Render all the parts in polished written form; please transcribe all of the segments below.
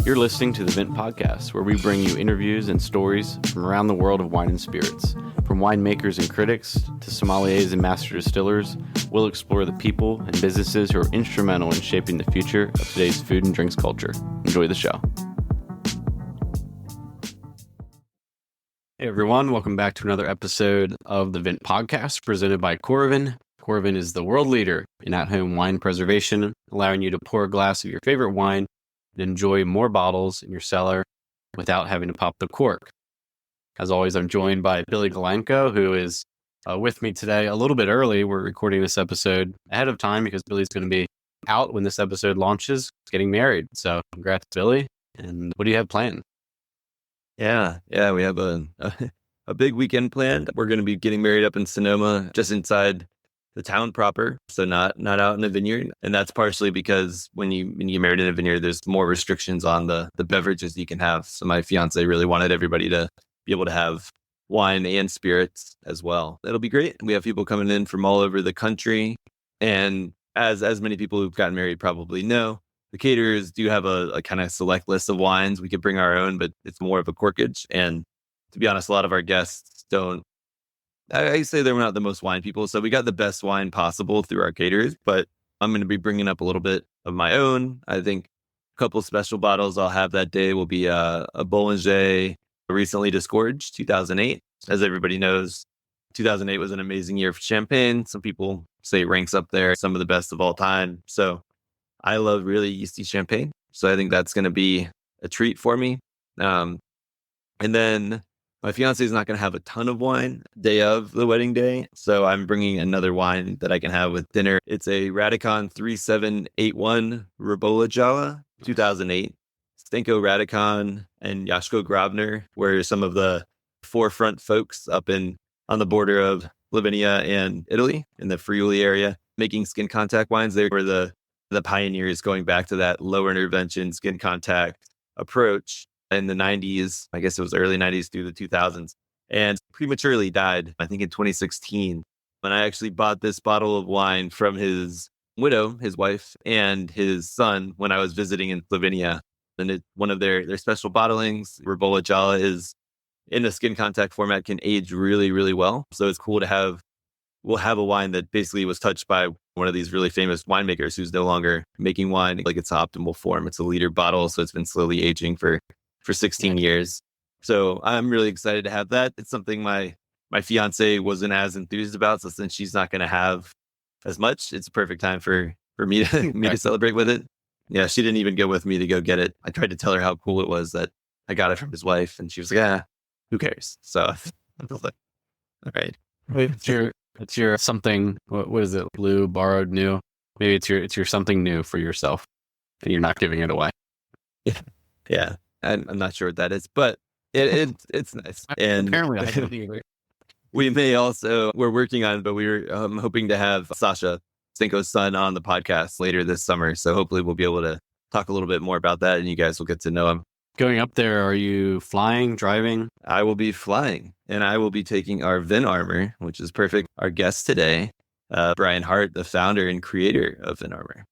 You're listening to the Vint podcast, where we bring you interviews and stories from around the world of wine and spirits. From winemakers and critics to sommeliers and master distillers, we'll explore the people and businesses who are instrumental in shaping the future of today's food and drinks culture. Enjoy the show. Hey everyone, welcome back to another episode of the Vint podcast presented by Corvin. Corvin is the world leader in at-home wine preservation, allowing you to pour a glass of your favorite wine and enjoy more bottles in your cellar without having to pop the cork. As always, I'm joined by Billy Galanko, who is with me today a little bit early. We're recording this episode ahead of time because Billy's going to be out when this episode launches, getting married. So congrats, Billy. And what do you have planned? Yeah, we have a big weekend planned. We're going to be getting married up in Sonoma, just inside the town proper, so not out in a vineyard. And that's partially because when you get married in a vineyard, there's more restrictions on the beverages you can have. So my fiance really wanted everybody to be able to have wine and spirits as well. It'll be great. We have people coming in from all over the country. And as many people who've gotten married probably know, the caterers do have a kind of select list of wines. We could bring our own, but it's more of a corkage. And to be honest, a lot of our guests don't, I say they're not the most wine people. So we got the best wine possible through our caterers, but I'm going to be bringing up a little bit of my own. I think a couple of special bottles I'll have that day will be a Bollinger recently disgorged 2008. As everybody knows, 2008 was an amazing year for champagne. Some people say it ranks up there, some of the best of all time. So I love really yeasty champagne. So I think that's going to be a treat for me. And then my fiance is not going to have a ton of wine day of the wedding day. So I'm bringing another wine that I can have with dinner. It's a Radicon 3781 Ribolla Jala 2008. Stenko Radicon and Jaško Grabner were some of the forefront folks up on the border of Slovenia and Italy in the Friuli area, making skin contact wines. They were the pioneers going back to that low intervention skin contact approach in the 90s. I guess it was early 90s through the 2000s, and prematurely died, I think in 2016. And I actually bought this bottle of wine from his widow, his wife, and his son when I was visiting in Slovenia. And it's one of their special bottlings. Ribolla Jala is in a skin contact format, can age really, really well. So it's cool to have, we'll have a wine that basically was touched by one of these really famous winemakers who's no longer making wine like it's optimal form. It's a liter bottle, so it's been slowly aging for 16 years. So I'm really excited to have that. It's something my fiance wasn't as enthused about. So since she's not going to have as much, it's a perfect time for me to celebrate with it. Yeah, she didn't even go with me to go get it. I tried to tell her how cool it was that I got it from his wife, and she was like, who cares? So I was like, all right. It's your something, what is it? Blue, borrowed, new. Maybe it's your something new for yourself, and you're not giving it away. Yeah. I'm not sure what that is, but it's nice. And apparently, I totally agree. We're working on it, but we were hoping to have Sasha, Stenko's son, on the podcast later this summer. So hopefully we'll be able to talk a little bit more about that, and you guys will get to know him. Going up there, are you flying, driving? I will be flying, and I will be taking our VinArmor, which is perfect. Our guest today, Brian Hart, the founder and creator of VinArmor.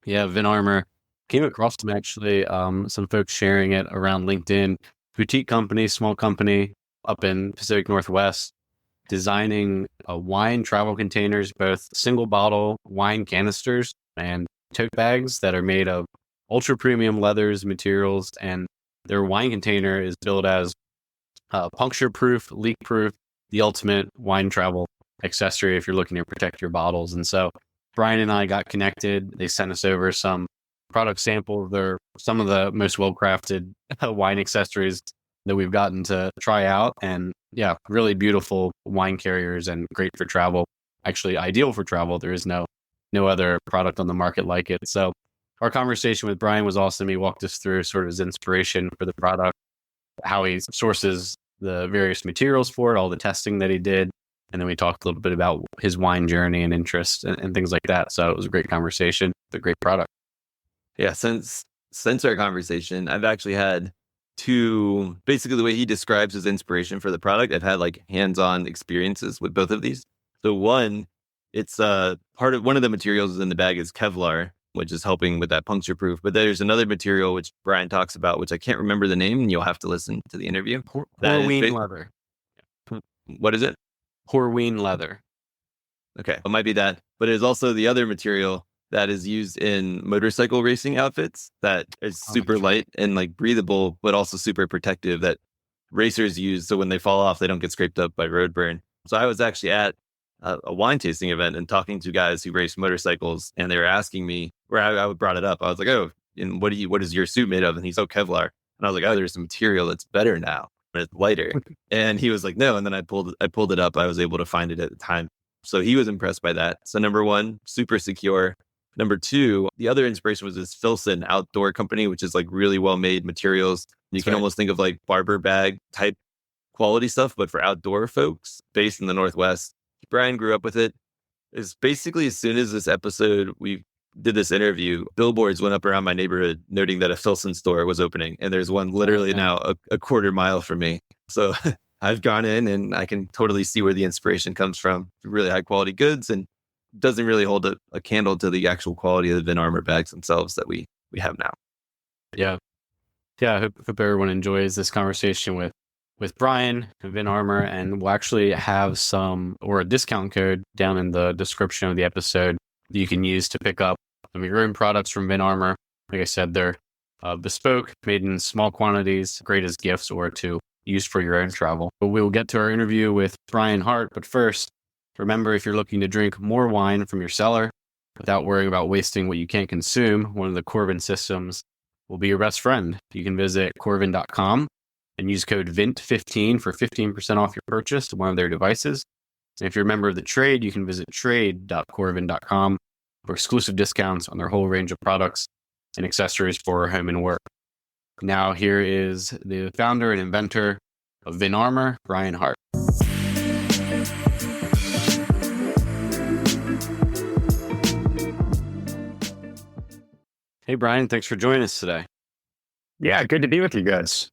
Yeah, VinArmor. Came across them actually, some folks sharing it around LinkedIn. Boutique company, small company up in Pacific Northwest, designing wine travel containers, both single bottle wine canisters and tote bags that are made of ultra premium leathers, materials, and their wine container is built as puncture proof, leak proof, the ultimate wine travel accessory if you're looking to protect your bottles. And so Brian and I got connected. They sent us over some product samples. They're some of the most well-crafted wine accessories that we've gotten to try out. And yeah, really beautiful wine carriers and great for travel. Actually ideal for travel. There is no other product on the market like it. So our conversation with Brian was awesome. He walked us through sort of his inspiration for the product, how he sources the various materials for it, all the testing that he did. And then we talked a little bit about his wine journey and interest and things like that. So it was a great conversation. It's a great product. Yeah, since our conversation, I've actually had two, basically the way he describes his inspiration for the product, I've had like hands-on experiences with both of these. So one, it's one of the materials in the bag is Kevlar, which is helping with that puncture proof. But there's another material which Brian talks about, which I can't remember the name, and you'll have to listen to the interview. Horween leather. What is it? Horween leather. Okay, it might be that. But there's also the other material that is used in motorcycle racing outfits that is super light and like breathable, but also super protective that racers use. So when they fall off, they don't get scraped up by road burn. So I was actually at a wine tasting event and talking to guys who race motorcycles, and they were asking me, where I brought it up. I was like, "Oh, and what is your suit made of?" And he's, "Oh, Kevlar." And I was like, "Oh, there's a material that's better now, and it's lighter." And he was like, "No." And then I pulled it up. I was able to find it at the time. So he was impressed by that. So number one, super secure. Number two, the other inspiration was this Filson outdoor company, which is like really well-made materials. You can almost think of like barber bag type quality stuff, but for outdoor folks based in the Northwest. Brian grew up with it. It's basically as soon as this episode, we did this interview, billboards went up around my neighborhood noting that a Filson store was opening. And there's one literally now a quarter mile from me. So I've gone in and I can totally see where the inspiration comes from. Really high quality goods, and doesn't really hold a candle to the actual quality of the VinArmor bags themselves that we have now. Yeah. I hope everyone enjoys this conversation with Brian and VinArmor, and we'll actually have a discount code down in the description of the episode that you can use to pick up some of your own products from VinArmor. Like I said, they're bespoke, made in small quantities, great as gifts or to use for your own travel. But we will get to our interview with Brian Hart. But first, remember, if you're looking to drink more wine from your cellar without worrying about wasting what you can't consume, one of the Corvin systems will be your best friend. You can visit corvin.com and use code VINT15 for 15% off your purchase to one of their devices. And if you're a member of the trade, you can visit trade.corvin.com for exclusive discounts on their whole range of products and accessories for home and work. Now, here is the founder and inventor of VinArmor, Brian Hart. Hey, Brian, thanks for joining us today. Yeah, good to be with you guys.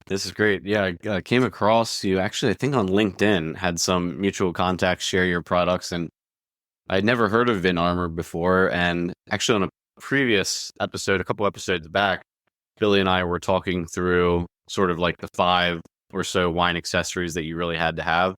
This is great. Yeah, I came across you actually, I think on LinkedIn, had some mutual contacts share your products, and I'd never heard of VinArmor before. And actually on a previous episode, a couple episodes back, Billy and I were talking through sort of like the 5 or so wine accessories that you really had to have.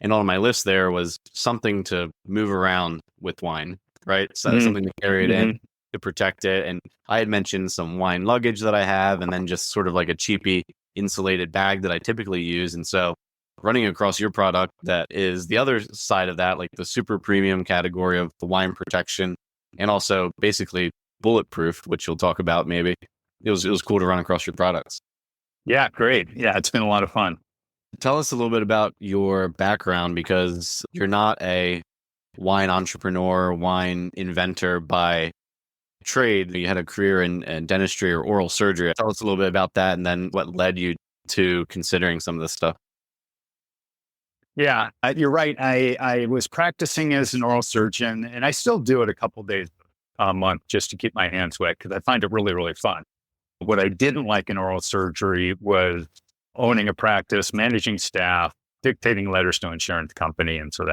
And on my list there was something to move around with wine, right? So something to carry it in to protect it. And I had mentioned some wine luggage that I have, and then just sort of like a cheapy insulated bag that I typically use. And so running across your product that is the other side of that, like the super premium category of the wine protection, and also basically bulletproof, which you'll talk about maybe. It was cool to run across your products. Yeah, great. Yeah, it's been a lot of fun. Tell us a little bit about your background, because you're not a wine entrepreneur, wine inventor by trade. You had a career in dentistry or oral surgery. Tell us a little bit about that, and then what led you to considering some of this stuff. Yeah, you're right. I was practicing as an oral surgeon, and I still do it a couple days a month just to keep my hands wet because I find it really, really fun. What I didn't like in oral surgery was owning a practice, managing staff, dictating letters to an insurance company. And so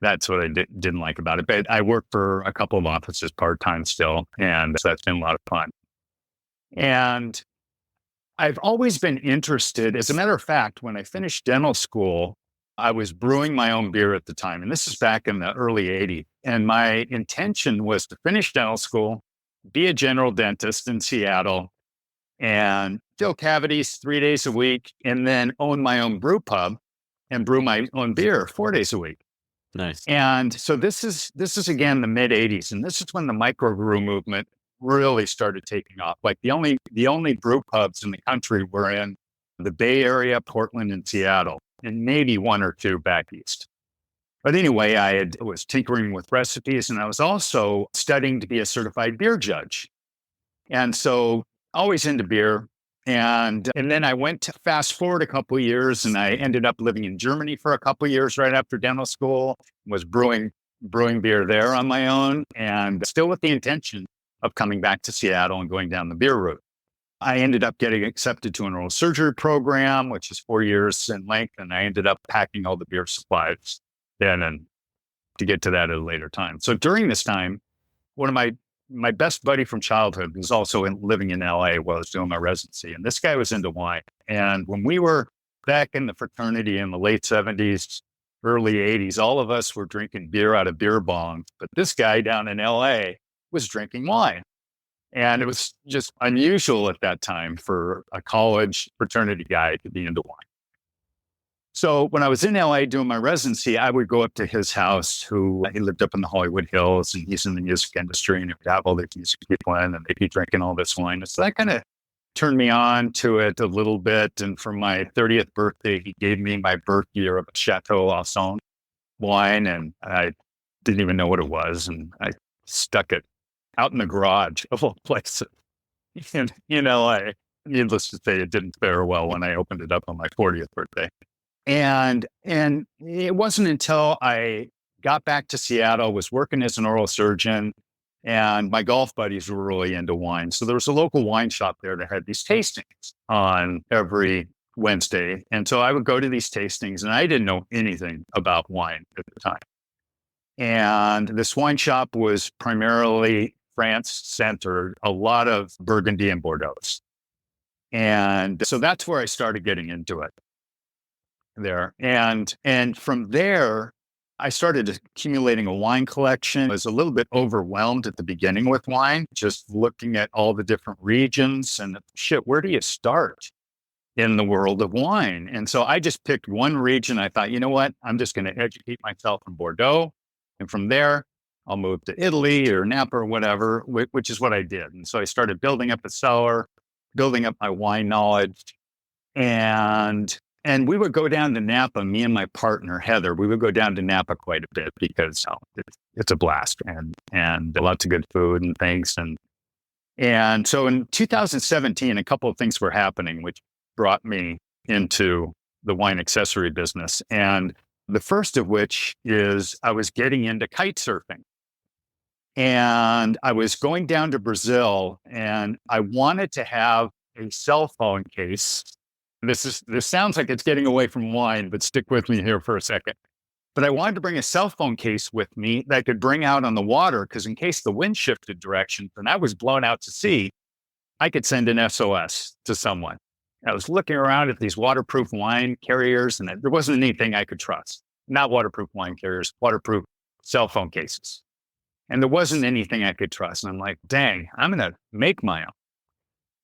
that's what I didn't like about it. But I work for a couple of offices part-time still, and so that's been a lot of fun. And I've always been interested. As a matter of fact, when I finished dental school, I was brewing my own beer at the time. And this is back in the early 80s. And my intention was to finish dental school, be a general dentist in Seattle, and fill cavities 3 days a week, and then own my own brew pub and brew my own beer 4 days a week. Nice. And so this is again the mid 80s, and this is when the microbrew movement really started taking off. Like the only brew pubs in the country were in the Bay Area, Portland, and Seattle, and maybe 1 or 2 back east. But anyway, I was tinkering with recipes, and I was also studying to be a certified beer judge. And so always into beer. And then I went to fast forward a couple of years, and I ended up living in Germany for a couple of years right after dental school, was brewing beer there on my own, and still with the intention of coming back to Seattle and going down the beer route. I ended up getting accepted to an oral surgery program, which is 4 years in length. And I ended up packing all the beer supplies then, and to get to that at a later time. So during this time, one of my my best buddy from childhood was also living in LA while I was doing my residency. And this guy was into wine. And when we were back in the fraternity in the late 70s, early 80s, all of us were drinking beer out of beer bongs. But this guy down in LA was drinking wine. And it was just unusual at that time for a college fraternity guy to be into wine. So when I was in LA doing my residency, I would go up to his house, he lived up in the Hollywood Hills, and he's in the music industry, and he would have all these music people in, and they'd be drinking all this wine. So that kind of turned me on to it a little bit. And for my 30th birthday, he gave me my birth year of Chateau Lauzon wine, and I didn't even know what it was. And I stuck it out in the garage of all places in LA. Needless to say, it didn't fare well when I opened it up on my 40th birthday. And it wasn't until I got back to Seattle, was working as an oral surgeon, and my golf buddies were really into wine. So there was a local wine shop there that had these tastings on every Wednesday. And so I would go to these tastings, and I didn't know anything about wine at the time. And this wine shop was primarily France-centered, a lot of Burgundy and Bordeaux. And so that's where I started getting into it there. And from there, I started accumulating a wine collection. I was a little bit overwhelmed at the beginning with wine, just looking at all the different regions and where do you start in the world of wine? And so I just picked one region. I thought, you know what? I'm just going to educate myself in Bordeaux. And from there, I'll move to Italy or Napa or whatever, which is what I did. And so I started building up a cellar, building up my wine knowledge. And we would go down to Napa, me and my partner, Heather, we would go down to Napa quite a bit because it's a blast and lots of good food and things. And so in 2017, a couple of things were happening, which brought me into the wine accessory business. And the first of which is I was getting into kite surfing. And I was going down to Brazil, and I wanted to have a cell phone case. This sounds like it's getting away from wine, but stick with me here for a second. But I wanted to bring a cell phone case with me that I could bring out on the water, because in case the wind shifted directions and I was blown out to sea, I could send an SOS to someone. I was looking around at these waterproof wine carriers, and there wasn't anything I could trust. Not waterproof wine carriers, waterproof cell phone cases. And there wasn't anything I could trust. And I'm like, dang, I'm going to make my own.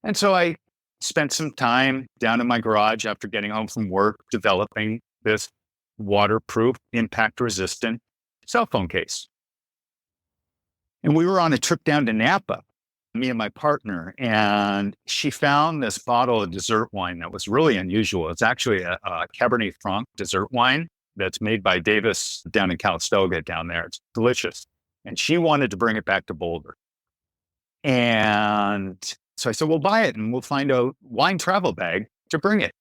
And so I spent some time down in my garage after getting home from work, developing this waterproof, impact-resistant cell phone case. And we were on a trip down to Napa, me and my partner, and she found this bottle of dessert wine that was really unusual. It's actually a Cabernet Franc dessert wine that's made by Davis down in Calistoga down there. It's delicious. And she wanted to bring it back to Boulder. And so I said, we'll buy it and we'll find a wine travel bag to bring it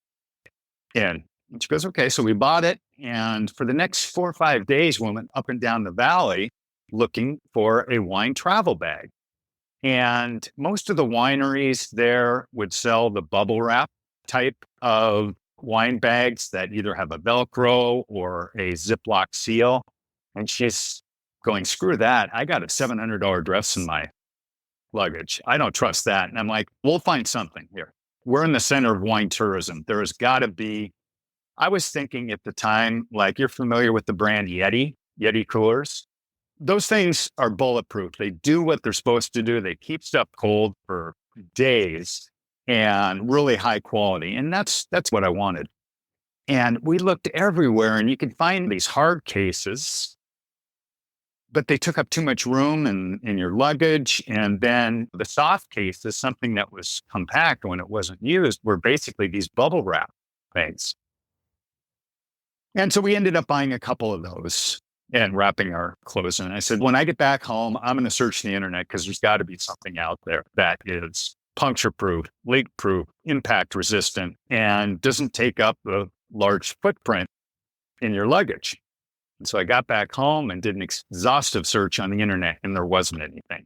in. And she goes, okay. So we bought it. And for the next 4 or 5 days, we went up and down the valley looking for a wine travel bag. And most of the wineries there would sell the bubble wrap type of wine bags that either have a Velcro or a Ziploc seal. And she's going, screw that. I got a $700 dress in my luggage. I don't trust that. And I'm like, we'll find something here. We're in the center of wine tourism. There has got to be, I was thinking at the time, like, you're familiar with the brand Yeti coolers. Those things are bulletproof. They do what they're supposed to do. They keep stuff cold for days and really high quality. And that's what I wanted. And we looked everywhere, and you could find these hard cases, but they took up too much room in your luggage. And then the soft case is something that was compact when it wasn't used, were basically these bubble wrap things. And so we ended up buying a couple of those and wrapping our clothes in. And I said, when I get back home, I'm going to search the internet, because there's got to be something out there that is puncture-proof, leak-proof, impact-resistant, and doesn't take up a large footprint in your luggage. And so I got back home and did an exhaustive search on the internet, and there wasn't anything.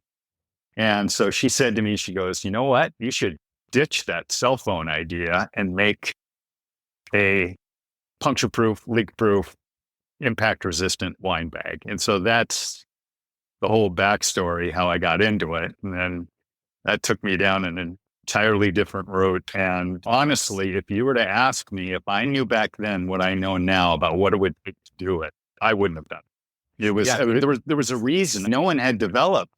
And so she said to me, she goes, you know what? You should ditch that cell phone idea and make a puncture-proof, leak-proof, impact-resistant wine bag. And so that's the whole backstory, how I got into it. And then that took me down an entirely different road. And honestly, if you were to ask me if I knew back then what I know now about what it would take to do it, I wouldn't have done it. It was, there was a reason. No one had developed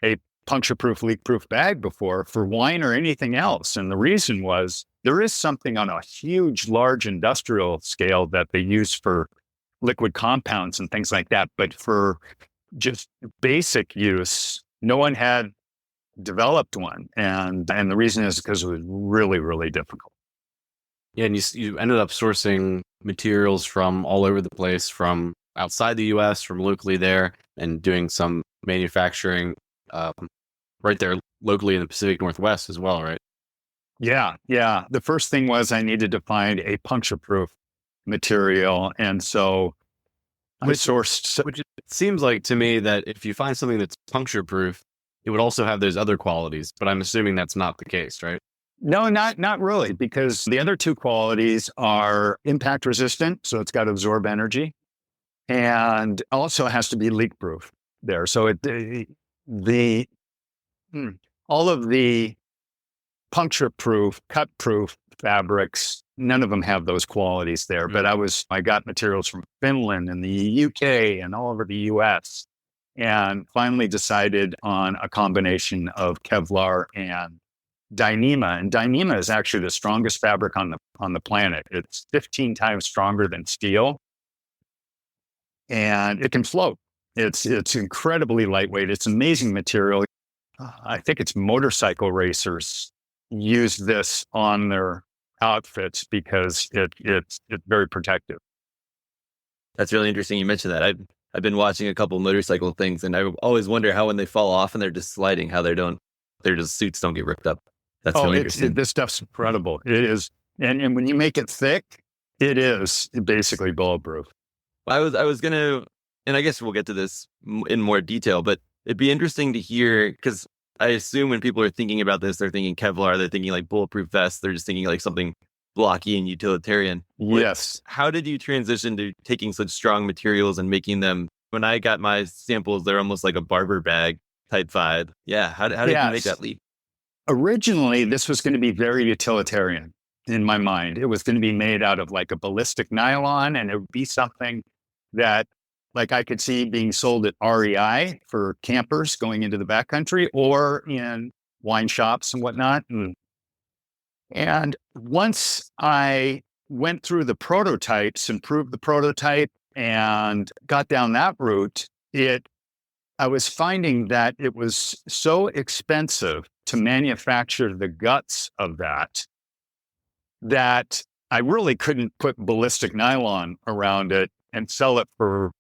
a puncture-proof, leak-proof bag before for wine or anything else. And the reason was there is something on a huge, large industrial scale that they use for liquid compounds and things like that. But for just basic use, no one had developed one. And the reason is because it was really, really difficult. Yeah, and you ended up sourcing materials from all over the place, from outside the U.S., from locally there, and doing some manufacturing right there locally in the Pacific Northwest as well, right? Yeah. The first thing was I needed to find a puncture-proof material. And so I sourced... Which it seems like to me that if you find something that's puncture-proof, it would also have those other qualities, but I'm assuming that's not the case, right? No, not really, because the other two qualities are impact resistant, so it's got to absorb energy, and also has to be leak proof there. So all of the puncture proof, cut proof fabrics, none of them have those qualities there. But I got materials from Finland and the UK and all over the US, and finally decided on a combination of Kevlar and Dyneema. And Dyneema is actually the strongest fabric on the planet. It's 15 times stronger than steel, and it can float. It's incredibly lightweight. It's amazing material. I think it's motorcycle racers use this on their outfits because it's very protective. That's really interesting. You mentioned that. I've been watching a couple motorcycle things, and I always wonder how when they fall off and they're just sliding, how their suits don't get ripped up. That's really interesting. This stuff's incredible. It is, and when you make it thick, it is basically bulletproof. I was gonna, and I guess we'll get to this in more detail, but it'd be interesting to hear, because I assume when people are thinking about this, they're thinking Kevlar, they're thinking like bulletproof vests, they're just thinking like something blocky and utilitarian. Yes. How did you transition to taking such strong materials and making them? When I got my samples, they're almost like a barber bag type vibe. Yeah. How did you make that leap? Originally, this was going to be very utilitarian in my mind. It was going to be made out of like a ballistic nylon, and it would be something that like I could see being sold at REI for campers going into the backcountry or in wine shops and whatnot. And once I went through the prototypes, improved the prototype, and got down that route, I was finding that it was so expensive to manufacture the guts of that I really couldn't put ballistic nylon around it and sell it for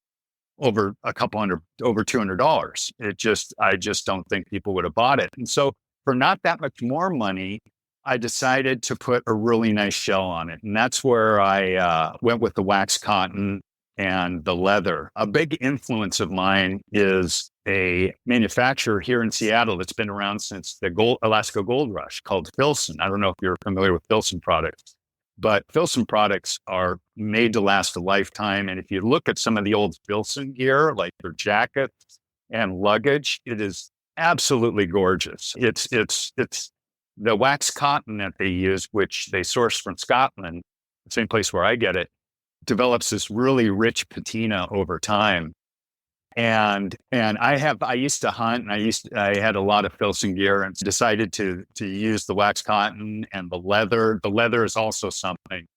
over $200. I just don't think people would have bought it. And so for not that much more money, I decided to put a really nice shell on it. And that's where I went with the wax cotton and the leather. A big influence of mine is a manufacturer here in Seattle that's been around since the Alaska Gold Rush called Filson. I don't know if you're familiar with Filson products, but Filson products are made to last a lifetime. And if you look at some of the old Filson gear, like their jackets and luggage, it is absolutely gorgeous. It's the wax cotton that they use, which they source from Scotland, the same place where I get it, develops this really rich patina over time. And I used to hunt, and I had a lot of Filson gear, and decided to use the wax cotton and the leather. The leather is also something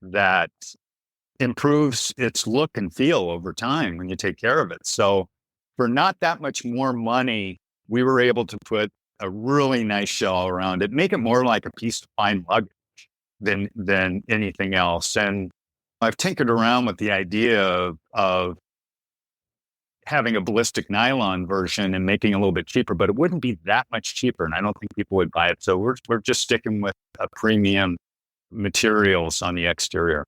that improves its look and feel over time when you take care of it. So for not that much more money, we were able to put a really nice shell around it, make it more like a piece of fine luggage than anything else. And I've tinkered around with the idea of having a ballistic nylon version and making it a little bit cheaper, but it wouldn't be that much cheaper, and I don't think people would buy it. So we're just sticking with premium materials on the exterior.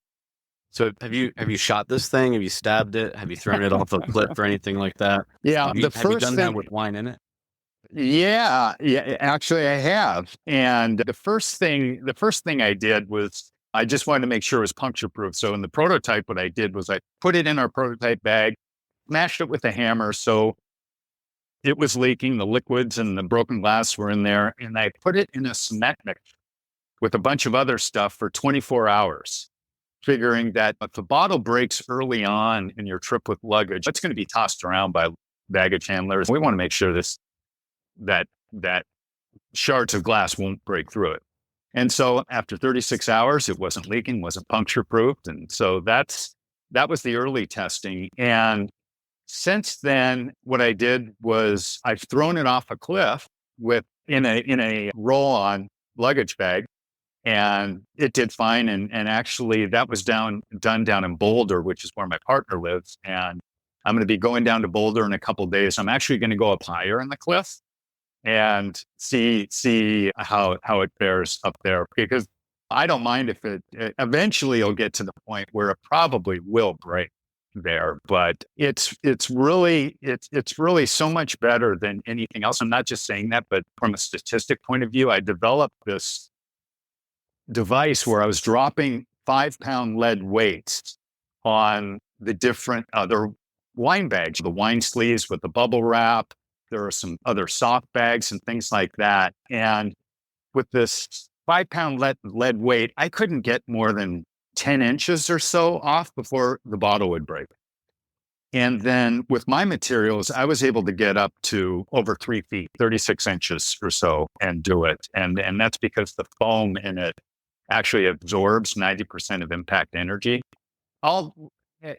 So have you shot this thing? Have you stabbed it? Have you thrown it off a cliff or anything like that? Yeah, have you done that with wine in it? Yeah, actually I have. And the first thing I did was I just wanted to make sure it was puncture proof. So in the prototype, what I did was I put it in our prototype bag, smashed it with a hammer. So it was leaking. The liquids and the broken glass were in there. And I put it in a cement mixer with a bunch of other stuff for 24 hours, figuring that if the bottle breaks early on in your trip with luggage, it's going to be tossed around by baggage handlers. We want to make sure that shards of glass won't break through it. And so after 36 hours, it wasn't leaking, wasn't puncture proofed. And so that was the early testing. And since then, what I did was I've thrown it off a cliff in a roll-on luggage bag, and it did fine. And actually, that was done down in Boulder, which is where my partner lives. And I'm going to be going down to Boulder in a couple of days. I'm actually going to go up higher in the cliff and see how it fares up there, because I don't mind if it eventually will get to the point where it probably will break there, but it's really so much better than anything else. I'm not just saying that, but from a statistic point of view, I developed this device where I was dropping 5-pound lead weights on the different other wine bags, the wine sleeves with the bubble wrap. There are some other soft bags and things like that. And with this 5-pound lead weight, I couldn't get more than 10 inches or so off before the bottle would break. And then with my materials, I was able to get up to over 3 feet, 36 inches or so, and do it. And that's because the foam in it actually absorbs 90% of impact energy.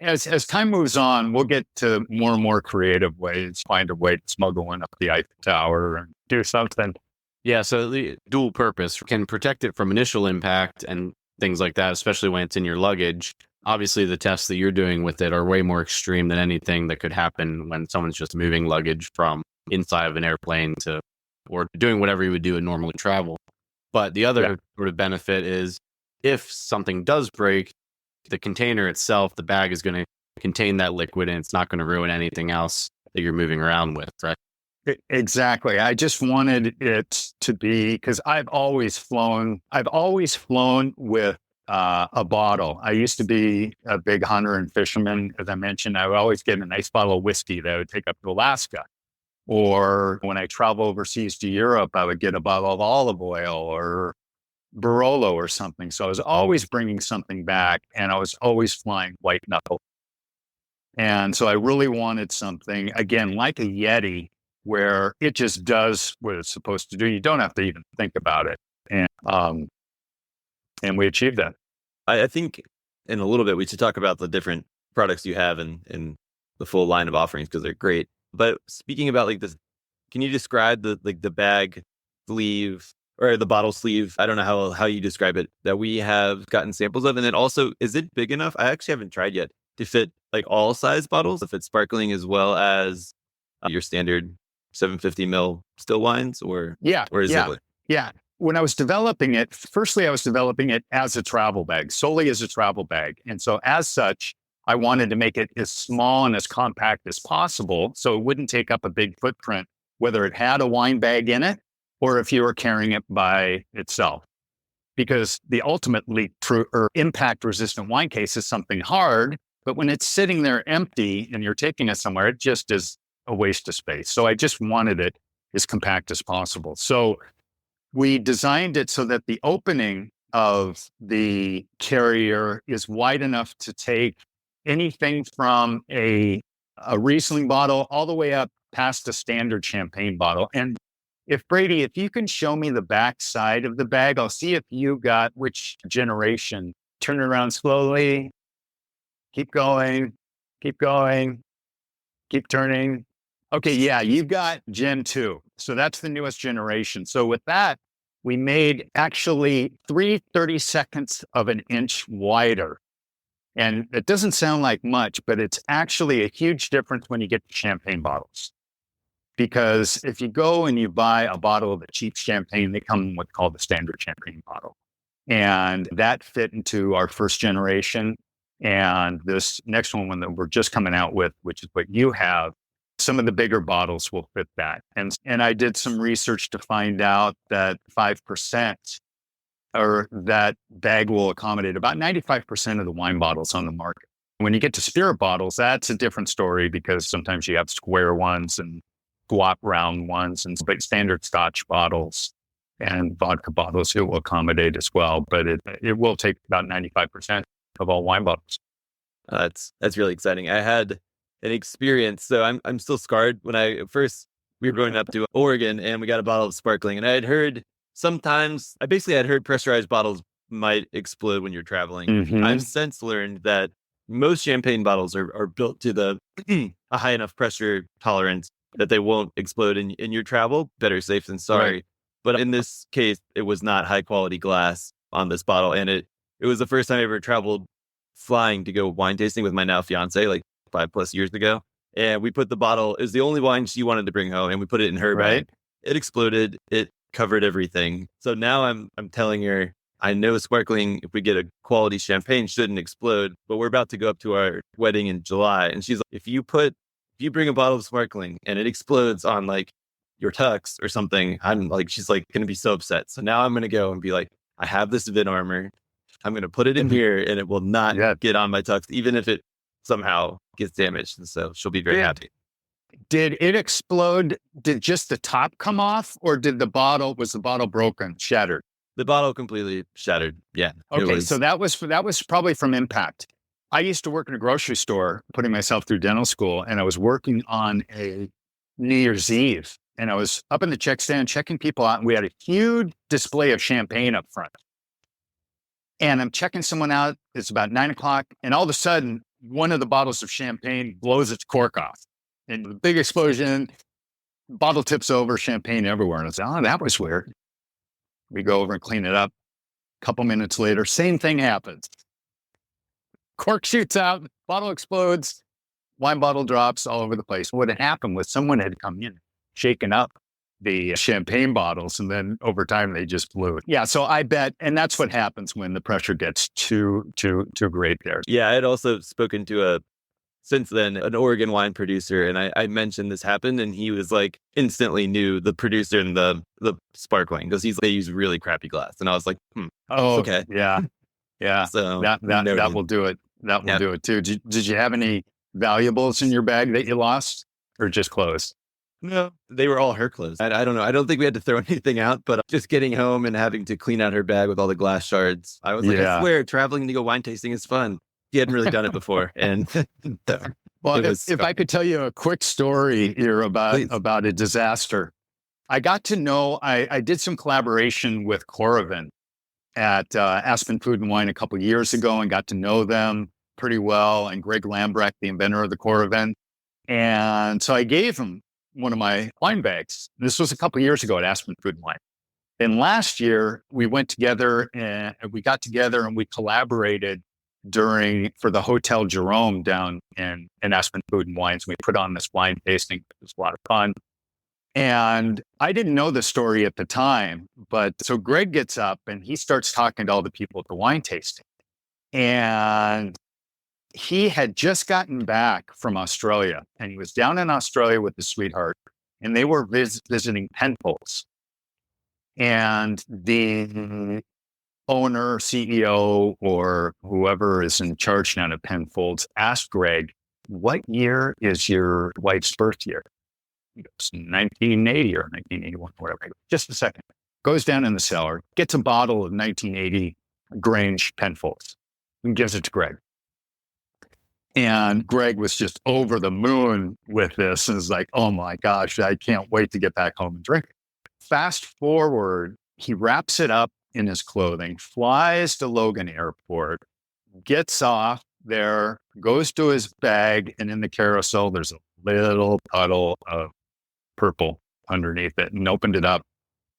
As time moves on, we'll get to more and more creative ways, find a way to smuggle one up the Eiffel Tower and do something. Yeah, so the dual purpose can protect it from initial impact and things like that, especially when it's in your luggage. Obviously, the tests that you're doing with it are way more extreme than anything that could happen when someone's just moving luggage from inside of an airplane to, or doing whatever you would do in normal travel. But the other sort of benefit is if something does break, the container itself, the bag is going to contain that liquid and it's not going to ruin anything else that you're moving around with, right? Exactly. I just wanted it to be, because I've always flown with a bottle. I used to be a big hunter and fisherman. As I mentioned, I would always get a nice bottle of whiskey that I would take up to Alaska. Or when I travel overseas to Europe, I would get a bottle of olive oil or Barolo or something. So I was always bringing something back, and I was always flying white knuckle. And so I really wanted something, again, like a Yeti, where it just does what it's supposed to do. You don't have to even think about it. And we achieved that. I think in a little bit, we should talk about the different products you have in the full line of offerings, because they're great. But speaking about like this, can you describe the bag sleeve or the bottle sleeve? I don't know how you describe it, that we have gotten samples of. And then also, is it big enough? I actually haven't tried yet to fit like all size bottles, if it's sparkling as well as your standard 750 ml still wines, or is it? Yeah. When I was developing it, firstly, I was developing it as a travel bag, solely as a travel bag. And so as such, I wanted to make it as small and as compact as possible so it wouldn't take up a big footprint, whether it had a wine bag in it or if you were carrying it by itself. Because the ultimately impact resistant wine case is something hard, but when it's sitting there empty and you're taking it somewhere, it just is a waste of space. So I just wanted it as compact as possible. So we designed it so that the opening of the carrier is wide enough to take anything from a Riesling bottle all the way up past a standard champagne bottle. And if you can show me the back side of the bag, I'll see if you got which generation. Turn it around slowly. Keep going. Keep going. Keep turning. Okay, yeah, you've got Gen 2. So that's the newest generation. So with that, we made actually 3/32 of an inch wider. And it doesn't sound like much, but it's actually a huge difference when you get to champagne bottles. Because if you go and you buy a bottle of the cheap champagne, they come in what's called the standard champagne bottle. And that fit into our first generation. And this next one that we're just coming out with, which is what you have, some of the bigger bottles will fit that. And I did some research to find out that 5% or that bag will accommodate about 95% of the wine bottles on the market. When you get to spirit bottles, that's a different story because sometimes you have square ones and squat round ones and but standard Scotch bottles and vodka bottles it will accommodate as well. But it will take about 95% of all wine bottles. That's really exciting. I had an experience. So I'm still scarred. When we were going up to Oregon and we got a bottle of sparkling, and I had heard I had heard pressurized bottles might explode when you're traveling. Mhm. I've since learned that most champagne bottles are built to a high enough pressure tolerance that they won't explode in your travel. Better safe than sorry. Right. But in this case, it was not high quality glass on this bottle. And it was the first time I ever traveled flying to go wine tasting with my now fiance, like 5+ years ago. And we put the bottle, it was the only wine she wanted to bring home, and we put it in her Right. bag. It exploded. It covered everything. So now I'm telling her, I know sparkling, if we get a quality champagne, shouldn't explode, but we're about to go up to our wedding in July. And she's like, if you bring a bottle of sparkling and it explodes on like your tux or something, she's like going to be so upset. So now I'm going to go and be like, I have this VinArmor. I'm going to put it in here and it will not get on my tux, even if it somehow gets damaged. And so she'll be very happy. Did it explode? Did just the top come off, or was the bottle broken, shattered? The bottle completely shattered. Yeah. Okay. So that was probably from impact. I used to work in a grocery store, putting myself through dental school, and I was working on a New Year's Eve, and I was up in the check stand checking people out, and we had a huge display of champagne up front. And I'm checking someone out. It's about 9:00, and all of a sudden, one of the bottles of champagne blows its cork off, and the big explosion. Bottle tips over, champagne everywhere, and I said, "Oh, that was weird." We go over and clean it up. A couple minutes later, same thing happens. Cork shoots out, bottle explodes, wine bottle drops all over the place. What had happened was someone had come in, shaken up the champagne bottles, and then over time they just blew. Yeah, so I bet, and that's what happens when the pressure gets too great there. Yeah, I had also spoken to since then, an Oregon wine producer, and I mentioned this happened, and he was like instantly knew the producer and the sparkling, because they use really crappy glass, and I was like, Oh, okay, yeah. So that will do it. That will do it too. Did you have any valuables in your bag that you lost, or just clothes? No, they were all her clothes. I don't know. I don't think we had to throw anything out, but just getting home and having to clean out her bag with all the glass shards. I was like, I swear, traveling to go wine tasting is fun. He hadn't really done it before. And well, if I could tell you a quick story here about a disaster. I got to know, I did some collaboration with Coravin at Aspen Food and Wine a couple of years ago, and got to know them pretty well, and Greg Lambrecht, the inventor of the Coravin. And so I gave him one of my wine bags. This was a couple of years ago at Aspen Food and Wine. And last year we went together and we collaborated for the Hotel Jerome down in Aspen Food and Wines. We put on this wine tasting. It was a lot of fun. And I didn't know the story at the time, but so Greg gets up and he starts talking to all the people at the wine tasting. And he had just gotten back from Australia, and he was down in Australia with his sweetheart, and they were visiting Penfolds. And the owner, CEO, or whoever is in charge now at Penfolds asked Greg, "What year is your wife's birth year?" He goes, 1980 or 1981, whatever. Just a second. Goes down in the cellar, gets a bottle of 1980 Grange Penfolds, and gives it to Greg. And Greg was just over the moon with this and was like, "Oh my gosh, I can't wait to get back home and drink it." Fast forward, he wraps it up in his clothing, flies to Logan Airport, gets off there, goes to his bag, and in the carousel, there's a little puddle of purple underneath it, and opened it up,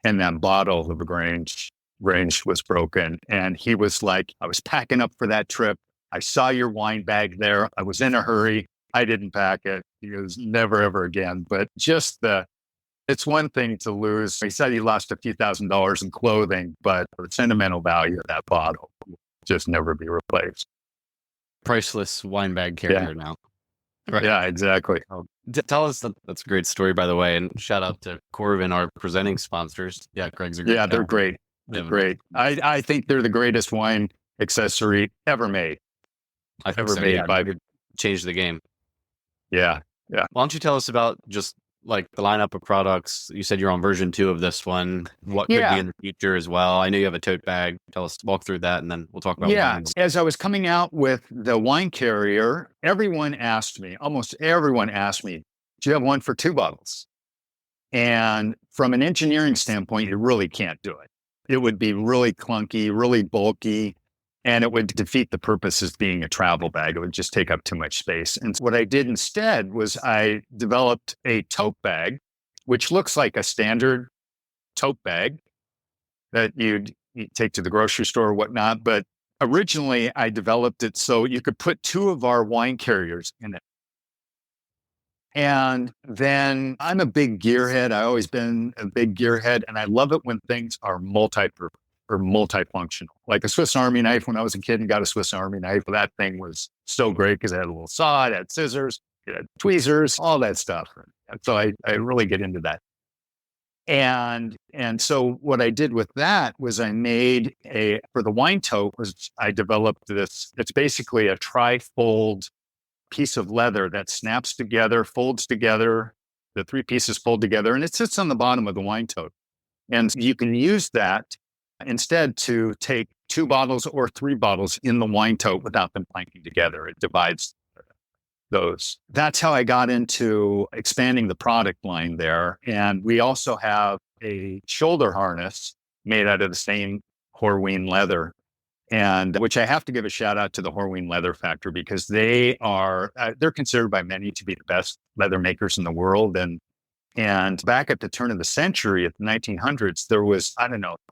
and that bottle of Grange was broken. And he was like, "I was packing up for that trip. I saw your wine bag there. I was in a hurry. I didn't pack it." He goes, "Never, ever again." But it's one thing to lose. He said he lost a few $1,000s in clothing, but the sentimental value of that bottle will just never be replaced. Priceless wine bag carrier now. Right. Yeah, exactly. Tell us that's a great story, by the way. And shout out to Coravin, our presenting sponsors. Yeah, Greg's a great guy. They're great. They're great. I think they're the greatest wine accessory ever made. Changed the game. Yeah. Why don't you tell us about just like the lineup of products? You said you're on version 2 of this one. What could be in the future as well? I know you have a tote bag. Walk through that, and then we'll talk about Yeah. wines. As I was coming out with the wine carrier, almost everyone asked me, do you have one for 2 bottles? And from an engineering standpoint, you really can't do it. It would be really clunky, really bulky, and it would defeat the purpose of being a travel bag. It would just take up too much space. And what I did instead was I developed a tote bag, which looks like a standard tote bag that you'd take to the grocery store or whatnot. But originally, I developed it so you could put 2 of our wine carriers in it. And then I'm a big gearhead. I've always been a big gearhead, and I love it when things are multi-purpose or multifunctional. Like a Swiss Army knife. When I was a kid and got a Swiss Army knife, that thing was so great because it had a little saw, it had scissors, it had tweezers, all that stuff. And so I really get into that. And so what I did with that was I made for the wine tote was I developed this. It's basically a tri-fold piece of leather that snaps together, folds together, the 3 pieces fold together, and it sits on the bottom of the wine tote. And you can use that instead to take 2 bottles or 3 bottles in the wine tote without them clanking together. It divides those. That's how I got into expanding the product line there. And we also have a shoulder harness made out of the same Horween leather, and which I have to give a shout out to the Horween Leather Factory because they're considered by many to be the best leather makers in the world. And back at the turn of the century, at the 1900s, there was,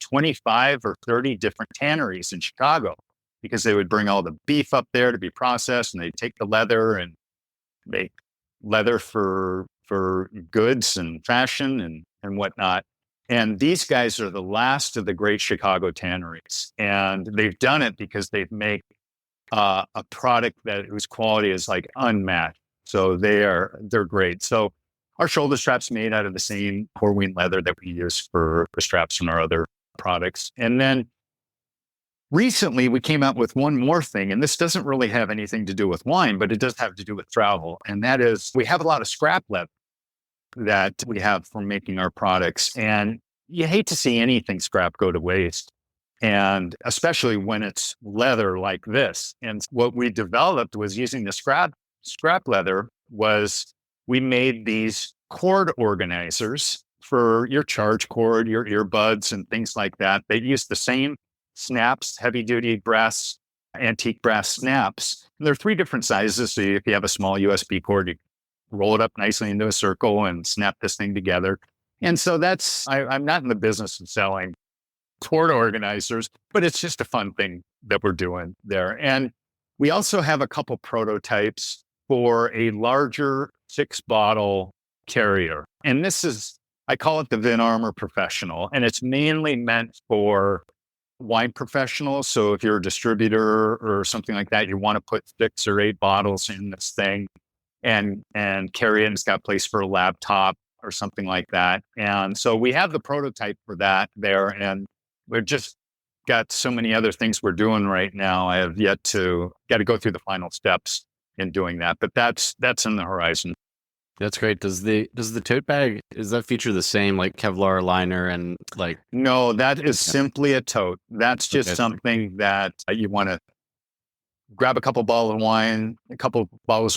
25 or 30 different tanneries in Chicago because they would bring all the beef up there to be processed, and they'd take the leather and make leather for goods and fashion and whatnot. And these guys are the last of the great Chicago tanneries. And they've done it because they make a product whose quality is like unmatched. So they're great. So our shoulder straps made out of the same Horween leather that we use for the straps from our other products. And then recently we came out with one more thing, and this doesn't really have anything to do with wine, but it does have to do with travel. And that is we have a lot of scrap leather that we have for making our products. And you hate to see anything scrap go to waste. And especially when it's leather like this. And what we developed was using the scrap leather was we made these cord organizers for your charge cord, your earbuds and things like that. They use the same snaps, heavy duty brass, antique brass snaps. And there are 3 different sizes. So if you have a small USB cord, you roll it up nicely into a circle and snap this thing together. And so I'm not in the business of selling cord organizers, but it's just a fun thing that we're doing there. And we also have a couple prototypes for a larger 6-bottle carrier. And I call it the VinArmor Professional, and it's mainly meant for wine professionals. So if you're a distributor or something like that, you want to put 6 or 8 bottles in this thing and carry it, and it's got a place for a laptop or something like that. And so we have the prototype for that there, and we've just got so many other things we're doing right now. I have got to go through the final steps in doing that, but that's in the horizon. That's great. Does the tote bag, does that feature the same like Kevlar liner and like? No, that is simply a tote. That's just something that you want to grab a couple bottles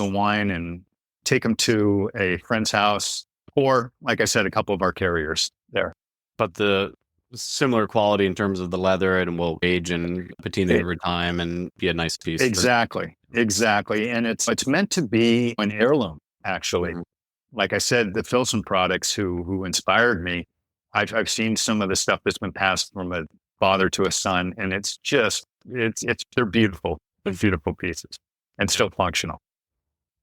of wine and take them to a friend's house, or like I said, a couple of our carriers there. But the similar quality in terms of the leather, and will age and patina over time and be a nice piece. Exactly. And it's meant to be an heirloom, actually. Mm-hmm. Like I said, the Filson products who inspired me, I've seen some of the stuff that's been passed from a father to a son, and it's they're beautiful. They're beautiful pieces and still functional.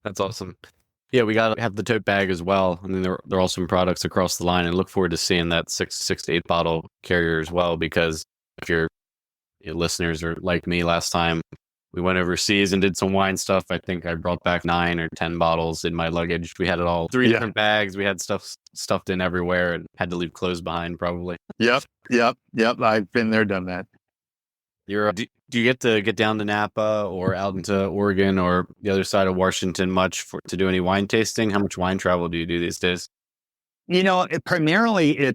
That's awesome. Yeah, we got to have the tote bag as well. I mean, there are also some products across the line, and look forward to seeing that 6 to 8 bottle carrier as well. Because if your listeners are like me, last time we went overseas and did some wine stuff, I think I brought back 9 or 10 bottles in my luggage. We had it all 3 different bags. We had stuff stuffed in everywhere and had to leave clothes behind probably. Yep. I've been there, done that. Do you get to get down to Napa or out into Oregon or the other side of Washington much to do any wine tasting? How much wine travel do you do these days? Primarily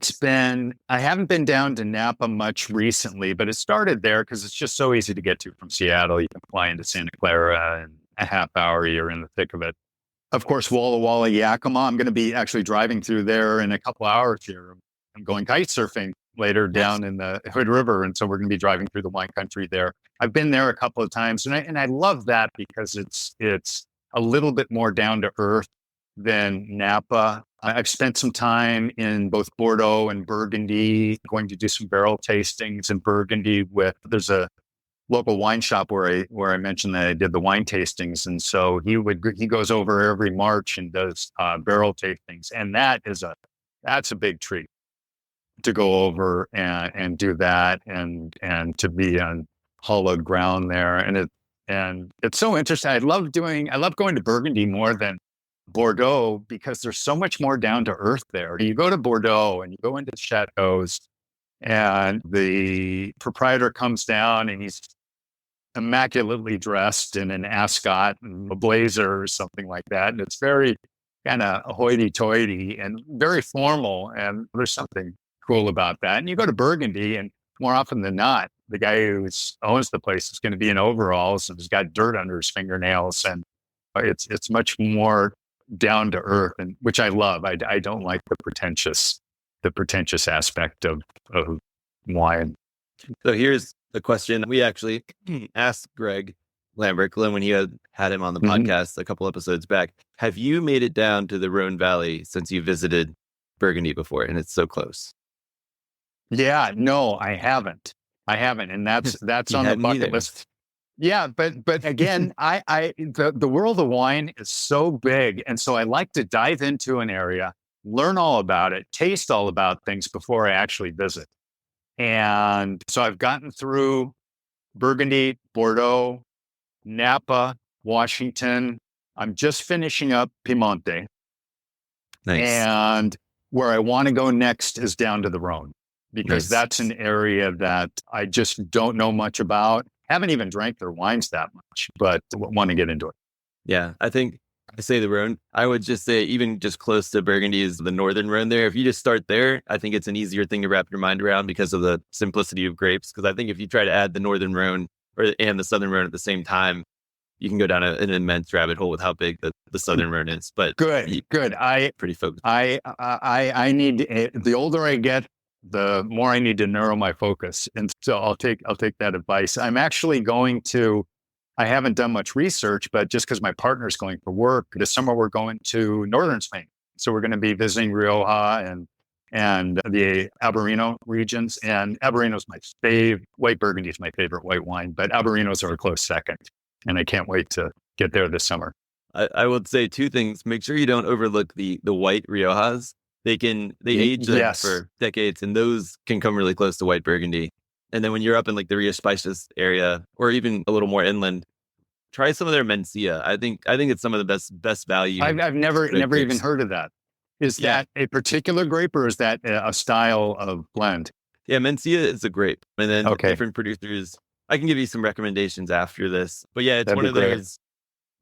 I haven't been down to Napa much recently, but it started there because it's just so easy to get to from Seattle. You can fly into Santa Clara in a half hour, you're in the thick of it. Of course, Walla Walla, Yakima. I'm going to be actually driving through there in a couple hours here. I'm going kite surfing later down in the Hood River. And so we're going to be driving through the wine country there. I've been there a couple of times and I love that because it's a little bit more down to earth than Napa. I've spent some time in both Bordeaux and Burgundy, going to do some barrel tastings in Burgundy there's a local wine shop where I mentioned that I did the wine tastings. And so he goes over every March and does barrel tastings. And that's a big treat to go over and do that and to be on hollowed ground there. And it's so interesting. I love going to Burgundy more than Bordeaux because there's so much more down to earth there. You go to Bordeaux and you go into the chateaus and the proprietor comes down and he's immaculately dressed in an ascot and a blazer or something like that. And it's very kind of hoity-toity and very formal. And there's something cool about that. And you go to Burgundy and more often than not, the guy who owns the place is going to be in overalls and has got dirt under his fingernails. And it's much more down to earth, and which I love. I don't like the pretentious aspect of wine. So here's the question we actually asked Greg Lamberklin when he had him on the podcast a couple episodes back. Have you made it down to the Rhone Valley since you visited Burgundy before? And it's so close. Yeah, no, I haven't. And that's on the bucket list. Yeah, but again, the world of wine is so big, and so I like to dive into an area, learn all about it, taste all about things before I actually visit. And so I've gotten through Burgundy, Bordeaux, Napa, Washington. I'm just finishing up Piemonte. Nice. And where I want to go next is down to the Rhone, because that's an area that I just don't know much about. Haven't even drank their wines that much, but want to get into it. Yeah, I think I say the Rhone. I would just say even just close to Burgundy is the northern Rhone there. If you just start there, I think it's an easier thing to wrap your mind around because of the simplicity of grapes. Because I think if you try to add the northern Rhone and the southern Rhone at the same time, you can go down an immense rabbit hole with how big the southern Rhone is. But good. Pretty focused. I need the older I get, the more I need to narrow my focus. And so I'll take that advice. I'm actually I haven't done much research, but just because my partner's going for work, this summer we're going to northern Spain. So we're going to be visiting Rioja and the Albarino regions. And Albarino's white Burgundy is my favorite white wine, but Albarinos are a close second. And I can't wait to get there this summer. I would say two things. Make sure you don't overlook the white Riojas. They age them for decades, and those can come really close to white Burgundy. And then when you're up in like the Rio Spices area, or even a little more inland, try some of their Mencia. I think it's some of the best value. I've never even heard of that. Is that a particular grape, or is that a style of blend? Yeah, Mencia is a grape, and then different producers. I can give you some recommendations after this, but yeah, it's one of those.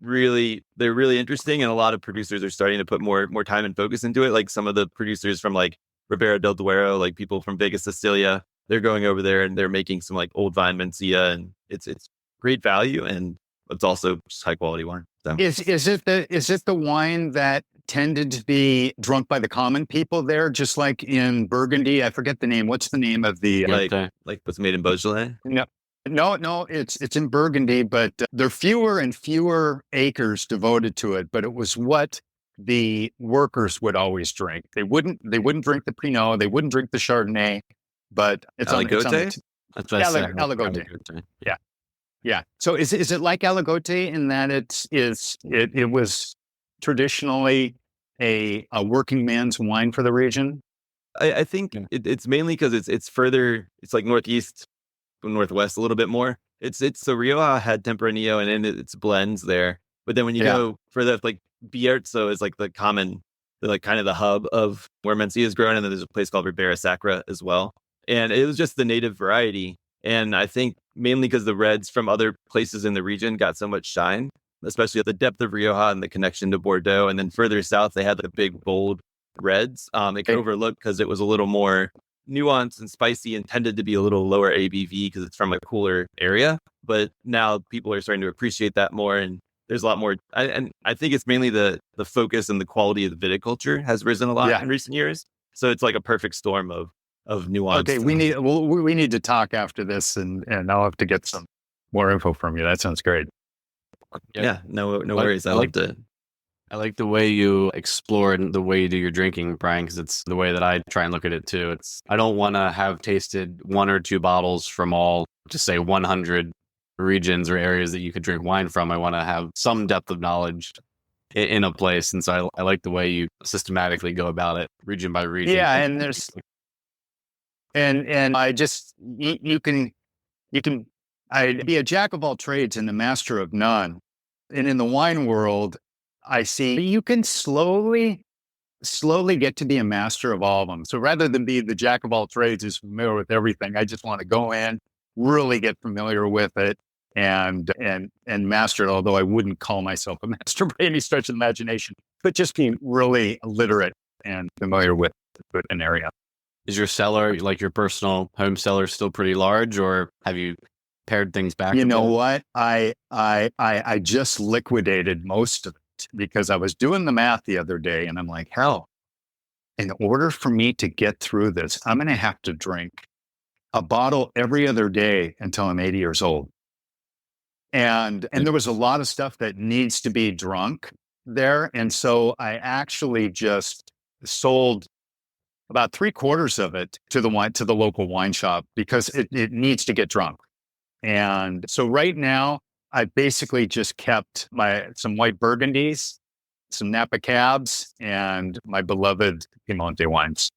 They're really interesting, and a lot of producers are starting to put more time and focus into it. Like some of the producers from like Ribera del Duero, like people from Vega Sicilia, they're going over there and they're making some like old vine Mencia, and it's great value, and it's also just high quality wine. So. Is it the wine that tended to be drunk by the common people there, just like in Burgundy? I forget the name. What's the name of the like what's made in Beaujolais? No, it's in Burgundy, but there are fewer and fewer acres devoted to it. But it was what the workers would always drink. They wouldn't drink the Pinot, they wouldn't drink the Chardonnay, but it's Aligote? Aligote. Yeah. So is it like Aligote in that it was traditionally a working man's wine for the region? I think it's mainly because it's further. It's like northeast. Northwest a little bit more. So Rioja had Tempranillo and then it's blends there. But then when you go further, like Bierzo is like kind of the hub of where Mencia is grown. And then there's a place called Ribera Sacra as well. And it was just the native variety. And I think mainly because the reds from other places in the region got so much shine, especially at the depth of Rioja and the connection to Bordeaux. And then further south, they had the big, bold reds. It got overlooked because it was a little more nuanced and spicy and tended to be a little lower ABV because it's from a cooler area. But now people are starting to appreciate that more, and there's a lot more. And I think it's mainly the focus and the quality of the viticulture has risen a lot in recent years. So it's like a perfect storm of nuance. Okay, we need to talk after this, and I'll have to get some more info from you. That sounds great. Yeah, no worries. I liked it. I like the way you explore and the way you do your drinking, Brian, because it's the way that I try and look at it too. I don't want to have tasted 1 or 2 bottles from all, just say 100 regions or areas that you could drink wine from. I want to have some depth of knowledge in a place. And so I like the way you systematically go about it, region by region. Yeah. And there's, and I just, I'd be a jack of all trades and a master of none. And in the wine world, I see you can slowly get to be a master of all of them. So rather than be the jack of all trades who's familiar with everything, I just want to go in, really get familiar with it and master it. Although I wouldn't call myself a master by any stretch of the imagination, but just being really literate and familiar with an area. Is your cellar, like your personal home cellar, still pretty large, or have you pared things back? You know what? I just liquidated most of it because I was doing the math the other day, and I'm like, hell, in order for me to get through this, I'm going to have to drink a bottle every other day until I'm 80 years old. And there was a lot of stuff that needs to be drunk there. And so I actually just sold about 3/4 of it to the local wine shop because it needs to get drunk. And so right now, I basically just kept some white Burgundies, some Napa Cabs, and my beloved Piemonte wines.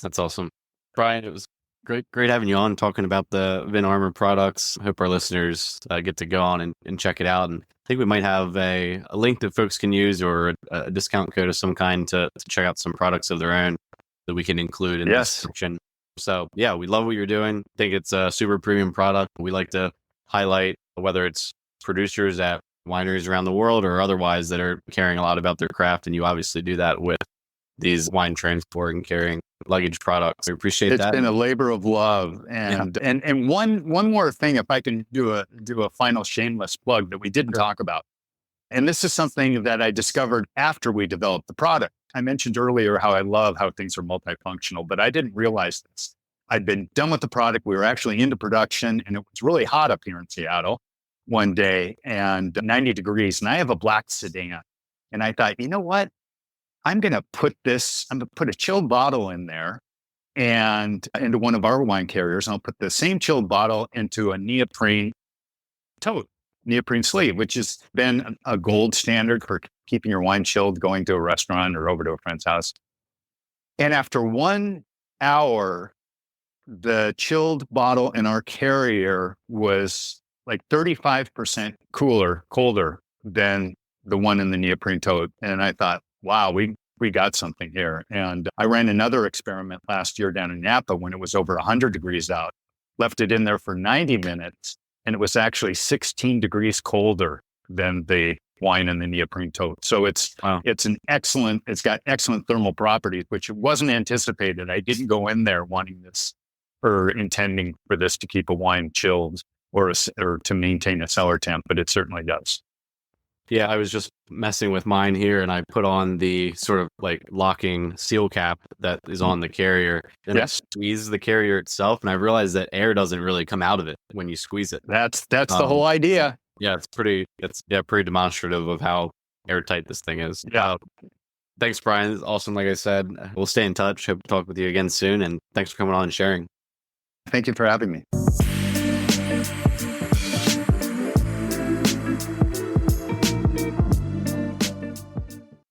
That's awesome. Brian, it was great having you on talking about the VinArmor products. I hope our listeners get to go on and check it out. And I think we might have a link that folks can use or a discount code of some kind to check out some products of their own that we can include in this section. So yeah, we love what you're doing. I think it's a super premium product. We like to highlight whether it's producers at wineries around the world or otherwise that are caring a lot about their craft. And you obviously do that with these wine transport and carrying luggage products. We appreciate that. It's been a labor of love. And one more thing, if I can do a final shameless plug that we didn't talk about. And this is something that I discovered after we developed the product. I mentioned earlier how I love how things are multifunctional, but I didn't realize this. I'd been done with the product. We were actually into production, and it was really hot up here in Seattle one day and 90 degrees. And I have a black sedan. And I thought, you know what? I'm going to put a chilled bottle in there and into one of our wine carriers. And I'll put the same chilled bottle into a neoprene tote, neoprene sleeve, which has been a gold standard for keeping your wine chilled, going to a restaurant or over to a friend's house. And after 1 hour, the chilled bottle in our carrier was like 35% colder than the one in the neoprene tote. And I thought, wow, we got something here. And I ran another experiment last year down in Napa when it was over 100 degrees out, left it in there for 90 minutes, and it was actually 16 degrees colder than the wine in the neoprene tote. So it's got excellent thermal properties, which wasn't anticipated. I didn't go in there wanting this or intending for this to keep a wine chilled or to maintain a cellar temp, but it certainly does. Yeah, I was just messing with mine here, and I put on the sort of like locking seal cap that is on the carrier, and I squeeze the carrier itself, and I realized that air doesn't really come out of it when you squeeze it. That's the whole idea. Yeah, it's pretty demonstrative of how airtight this thing is. Yeah. Thanks, Brian. It's awesome. Like I said, we'll stay in touch. Hope to talk with you again soon, and thanks for coming on and sharing. Thank you for having me.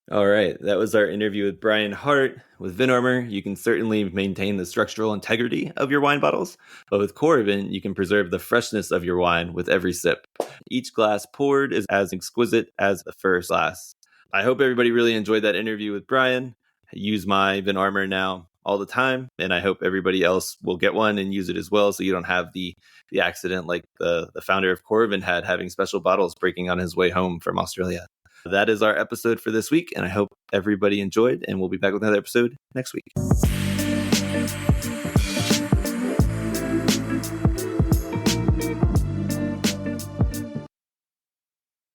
All right, that was our interview with Brian Hart with VinArmor. You can certainly maintain the structural integrity of your wine bottles, but with Coravin, you can preserve the freshness of your wine with every sip. Each glass poured is as exquisite as the first glass. I hope everybody really enjoyed that interview with Brian. I use my VinArmor now all the time, and I hope everybody else will get one and use it as well, so you don't have the accident like the founder of Coravin had, having special bottles breaking on his way home from Australia. That is our episode for this week, and I hope everybody enjoyed, and we'll be back with another episode next week.